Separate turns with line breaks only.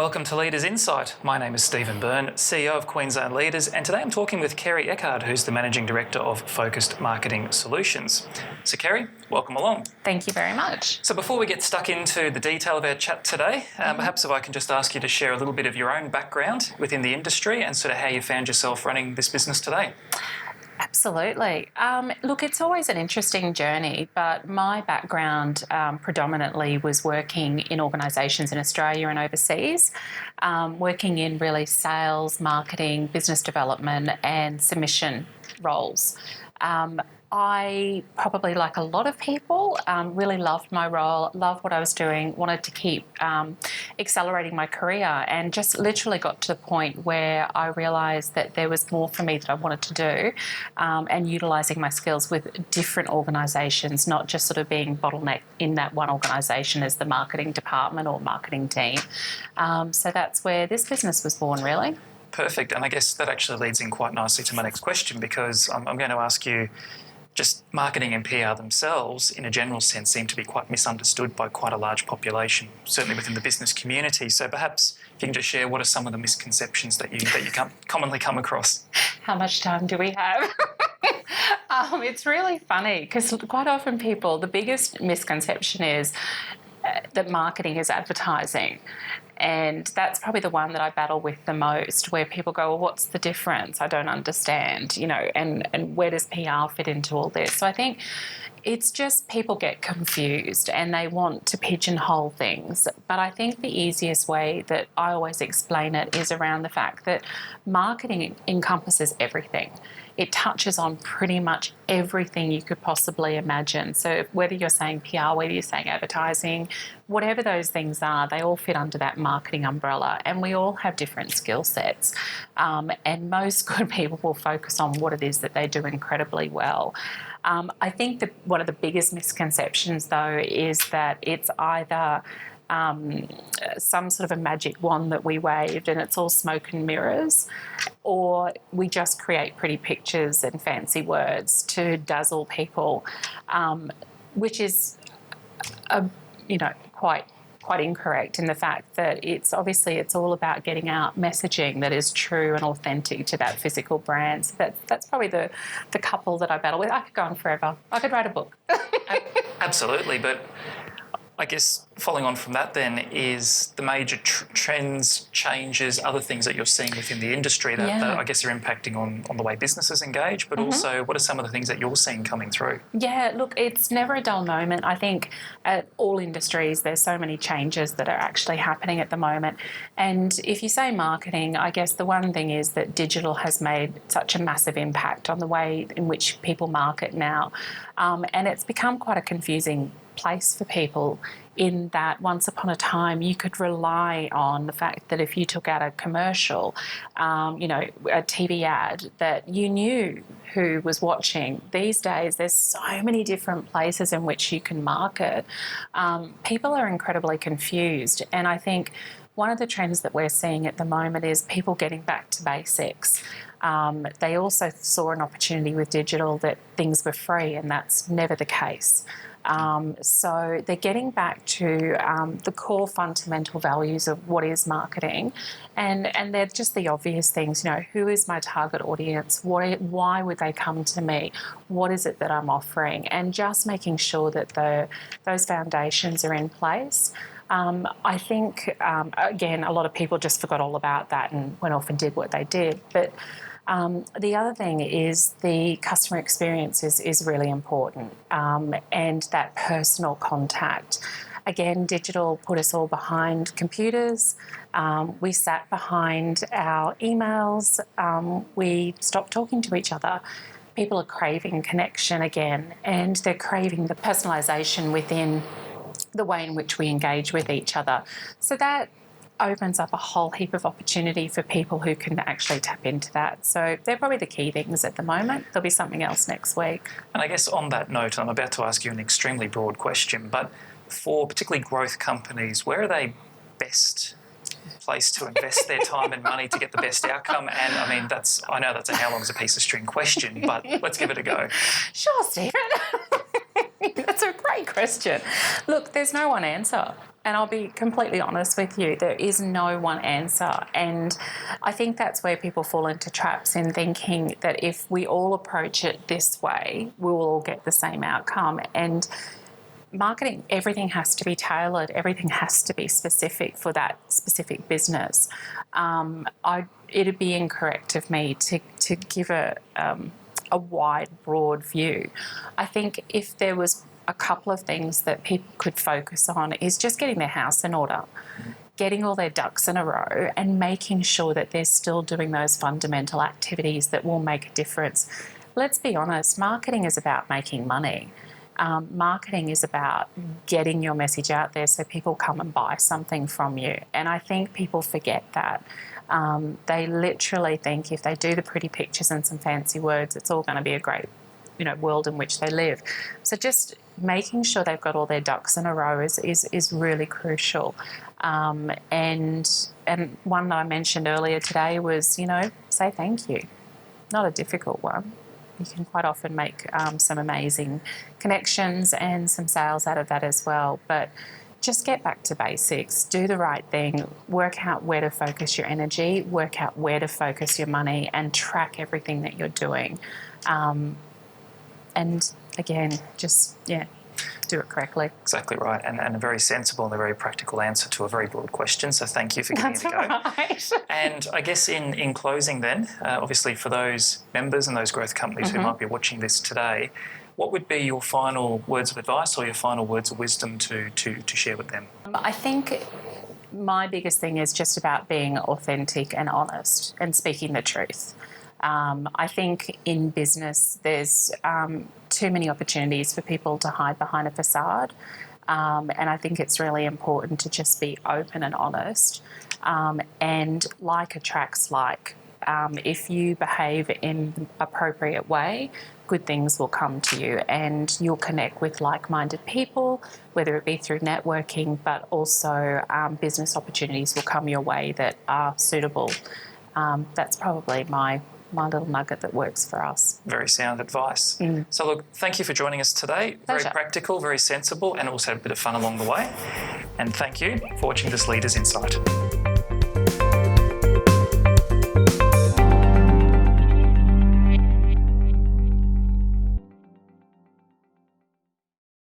welcome to Leaders Insight. My name is Stephen Byrne, CEO of Queensland Leaders, and today I'm talking with Kerri Eckart, who's the Managing Director of Focused Marketing Solutions. So Kerri, welcome along.
Thank you very much.
So before we get stuck into the detail of our chat today, perhaps if I can just ask you to share a little bit of your own background within the industry and sort of how you found yourself running this business today.
Absolutely. Look, it's always an interesting journey, but my background predominantly was working in organisations in Australia and overseas, working in really sales, marketing, business development and submission roles. I probably, like a lot of people, really loved my role, loved what I was doing, wanted to keep accelerating my career, and just literally got to the point where I realised that there was more for me that I wanted to do, and utilising my skills with different organisations, not just sort of being bottlenecked in that one organisation as the marketing department or marketing team. So that's where this business was born, really.
Perfect. And I guess that actually leads in quite nicely to my next question, because I'm going to ask you, just marketing and PR themselves, in a general sense, seem to be quite misunderstood by quite a large population, certainly within the business community. So perhaps if you can just share what are some of the misconceptions that you commonly come across.
How much time do we have? It's really funny because quite often the biggest misconception is that marketing is advertising. And that's probably the one that I battle with the most, where people go, well, what's the difference? I don't understand, and where does PR fit into all this? So I think it's just people get confused and they want to pigeonhole things. But I think the easiest way that I always explain it is around the fact that marketing encompasses everything. It touches on pretty much everything you could possibly imagine. So whether you're saying PR, whether you're saying advertising, whatever those things are, they all fit under that marketing umbrella, and we all have different skill sets. And most good people will focus on what it is that they do incredibly well. I think that one of the biggest misconceptions, though, is that it's either some sort of a magic wand that we waved and it's all smoke and mirrors, or we just create pretty pictures and fancy words to dazzle people, which is, quite incorrect in the fact that it's all about getting out messaging that is true and authentic to that physical brand. So that's probably the couple that I battle with. I could go on forever. I could write a book.
Absolutely, but I guess following on from that then is the major trends, changes, other things that you're seeing within the industry that I guess are impacting on the way businesses engage, but also what are some of the things that you're seeing coming through? Yeah,
look, it's never a dull moment. I think at all industries there's so many changes that are actually happening at the moment. And if you say marketing, I guess the one thing is that digital has made such a massive impact on the way in which people market now. And it's become quite a confusing place for people, in that once upon a time you could rely on the fact that if you took out a commercial, a TV ad, that you knew who was watching. These days there's so many different places in which you can market. People are incredibly confused, and I think one of the trends that we're seeing at the moment is people getting back to basics. They also saw an opportunity with digital that things were free, and that's never the case. So they're getting back to the core fundamental values of what is marketing, and they're just the obvious things. Who is my target audience? Why would they come to me? What is it that I'm offering? And just making sure that those foundations are in place. I think, again, a lot of people just forgot all about that and went off and did what they did. But the other thing is the customer experience is really important, and that personal contact. Again, digital put us all behind computers. We sat behind our emails. We stopped talking to each other. People are craving connection again, and they're craving the personalisation within the way in which we engage with each other. So that opens up a whole heap of opportunity for people who can actually tap into that. So they're probably the key things at the moment. There'll be something else next week.
And I guess on that note, I'm about to ask you an extremely broad question, but for particularly growth companies, where are they best placed to invest their time and money to get the best outcome? And I mean, I know that's a how long's a piece of string question, but let's give it a go.
Sure, Stephen. That's It's a great question. Look, there's no one answer. And I'll be completely honest with you, there is no one answer. And I think that's where people fall into traps in thinking that if we all approach it this way, we will all get the same outcome. And marketing, everything has to be tailored, everything has to be specific for that specific business. It'd be incorrect of me to give a wide, broad view. I think if there was a couple of things that people could focus on is just getting their house in order, getting all their ducks in a row and making sure that they're still doing those fundamental activities that will make a difference. Let's be honest, marketing is about making money. Marketing is about getting your message out there so people come and buy something from you. And I think people forget that. They literally think if they do the pretty pictures and some fancy words, it's all going to be a great world in which they live. So just making sure they've got all their ducks in a row is really crucial. And one that I mentioned earlier today was, say thank you. Not a difficult one. You can quite often make some amazing connections and some sales out of that as well. But just get back to basics, do the right thing, work out where to focus your energy, work out where to focus your money and track everything that you're doing. And again, just, do it correctly.
Exactly right. And a very sensible and a very practical answer to a very broad question. So thank you for giving it a go.
Right.
And I guess in closing then, obviously for those members and those growth companies who might be watching this today, what would be your final words of advice or your final words of wisdom to share with them?
I think my biggest thing is just about being authentic and honest and speaking the truth. I think in business there's too many opportunities for people to hide behind a facade, and I think it's really important to just be open and honest, and like attracts like. If you behave in the appropriate way, good things will come to you and you'll connect with like-minded people, whether it be through networking, but also business opportunities will come your way that are suitable. That's probably my little nugget that works for us.
Very sound advice. So look, thank you for joining us today.
Pleasure.
Very practical, very sensible, and also a bit of fun along the way. And thank you for watching this Leaders Insight.